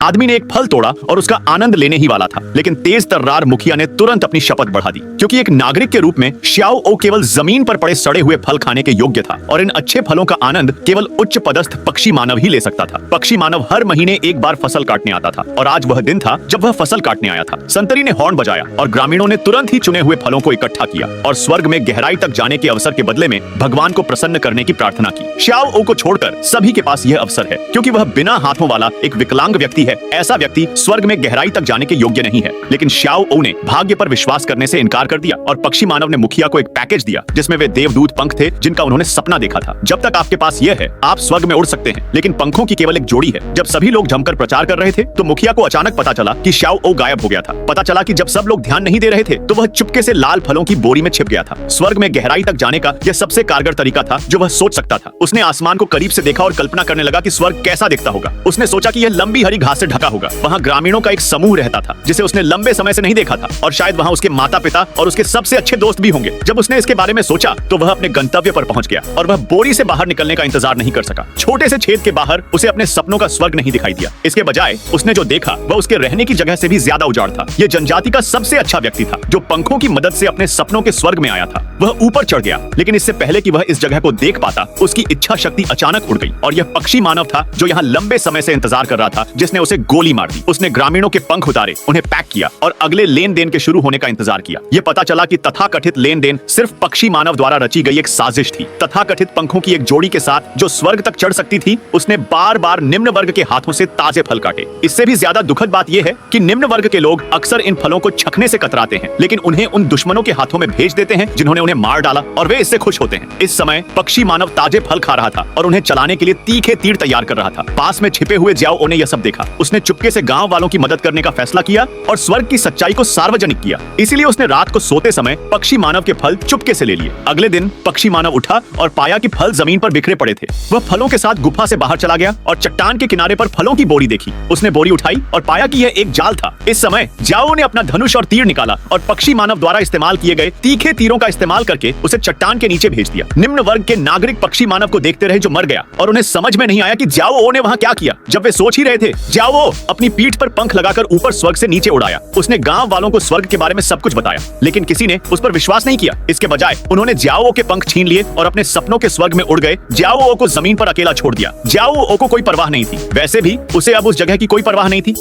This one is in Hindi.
आदमी ने एक फल तोड़ा और उसका आनंद लेने ही वाला था, लेकिन तेज तर्रार मुखिया ने तुरंत अपनी शपथ बढ़ा दी, क्योंकि एक नागरिक के रूप में श्याओ ओ केवल जमीन पर पड़े सड़े हुए फल खाने के योग्य था और इन अच्छे फलों का आनंद केवल उच्च पदस्थ पक्षी मानव ही ले सकता था। पक्षी मानव हर महीने एक बार फसल काटने आता था और आज वह दिन था जब वह फसल काटने आया था। संतरी ने हॉर्न बजाया और ग्रामीणों ने तुरंत ही चुने हुए फलों को इकट्ठा किया और स्वर्ग में गहराई तक जाने के अवसर के बदले में भगवान को प्रसन्न करने की प्रार्थना की। श्याओ ओ को छोड़कर सभी के पास यह अवसर है, क्योंकि वह बिना हाथों वाला एक विकलांग व्यक्ति है। ऐसा व्यक्ति स्वर्ग में गहराई तक जाने के योग्य नहीं है। लेकिन श्याओ ओ ने भाग्य पर विश्वास करने से इनकार कर दिया और पक्षी मानव ने मुखिया को एक पैकेज दिया जिसमें वे देवदूत पंख थे जिनका उन्होंने सपना देखा था। जब तक आपके पास यह है, आप स्वर्ग में उड़ सकते हैं, लेकिन पंखों की केवल एक जोड़ी है। जब सभी लोग जमकर प्रचार कर रहे थे तो मुखिया को अचानक पता चला कि श्याओ ओ गायब हो गया था। पता चला कि जब सब लोग ध्यान नहीं दे रहे थे तो वह चुपके से लाल फलों की बोरी में छिप गया था। स्वर्ग में गहराई तक जाने का यह सबसे कारगर तरीका था जो वह सोच सकता था। उसने आसमान को करीब से देखा और कल्पना करने लगा कि स्वर्ग कैसा दिखता होगा। उसने सोचा कि यह लंबी हरी घास से ढका होगा। वहाँ ग्रामीणों का एक समूह रहता था जिसे उसने लंबे समय से नहीं देखा था और शायद वहाँ उसके माता पिता और उसके सबसे अच्छे दोस्त भी होंगे। जब उसने इसके बारे में सोचा तो वह अपने गंतव्य पर पहुंच गया और वह बोरी से बाहर निकलने का इंतजार नहीं कर सका। छोटे से छेद के बाहर उसे अपने सपनों का स्वर्ग नहीं दिखाई दिया। इसके बजाय उसने जो देखा वह उसके रहने की जगह से भी ज्यादा उजाड़ था। यह जनजाति का सबसे अच्छा व्यक्ति था जो पंखों की मदद से अपने सपनों के स्वर्ग में आया था। वह ऊपर चढ़ गया, लेकिन इससे पहले कि वह इस जगह को देख पाता उसकी इच्छा शक्ति अचानक उड़ गई और यह पक्षी मानव था जो यहाँ लंबे समय से इंतजार कर रहा था, जिसने उसे गोली मार दी। उसने ग्रामीणों के पंख उतारे, उन्हें पैक किया और अगले लेन देन के शुरू होने का इंतजार किया। यह पता चला कि तथाकथित लेन देन सिर्फ पक्षी मानव द्वारा रची गई एक साजिश थी। तथाकथित पंखों की एक जोड़ी के साथ जो स्वर्ग तक चढ़ सकती थी, उसने बार बार निम्न वर्ग के हाथों से ताजे फल काटे। इससे भी ज्यादा दुखद बात यह है कि निम्न वर्ग के लोग अक्सर इन फलों को चखने से कतराते हैं, लेकिन उन्हें उन दुश्मनों के हाथों में भेज देते हैं जिन्होंने उन्हें मार डाला और वे इससे खुश होते हैं। इस समय पक्षी मानव ताजे फल खा रहा था और उन्हें चलाने के लिए तीखे तीर तैयार कर रहा था। पास में छिपे हुए ज्याओ ओ ने यह सब देखा। उसने चुपके से गांव वालों की मदद करने का फैसला किया और स्वर्ग की सच्चाई को सार्वजनिक किया। इसीलिए उसने रात को सोते समय पक्षी मानव के फल चुपके से ले लिए। अगले दिन पक्षी मानव उठा और पाया कि फल जमीन पर बिखरे पड़े थे। वह फलों के साथ गुफा से बाहर चला गया और चट्टान के किनारे पर फलों की बोरी देखी। उसने बोरी उठाई और पाया कि यह एक जाल था। इस समय ज्याओ ने अपना धनुष और तीर निकाला और पक्षी मानव द्वारा इस्तेमाल किए गए तीखे तीरों का इस्तेमाल करके उसे चट्टान के नीचे भेज दिया। निम्न वर्ग के नागरिक पक्षी मानव को देखते रहे जो मर गया और उन्हें समझ में नहीं आया कि ज्याओ ओ ने वहाँ क्या किया। जब वे सोच ही रहे थे, ज्याओ ओ अपनी पीठ पर पंख लगाकर ऊपर स्वर्ग से नीचे उड़ाया। उसने गांव वालों को स्वर्ग के बारे में सब कुछ बताया, लेकिन किसी ने उस पर विश्वास नहीं किया। इसके बजाय उन्होंने ज्याओ ओ के पंख छीन लिए और अपने सपनों के स्वर्ग में उड़ गए। ज्याओ ओ को जमीन पर अकेला छोड़ दिया। ज्याओ ओ को कोई परवाह नहीं थी। वैसे भी उसे अब उस जगह की कोई परवाह नहीं थी।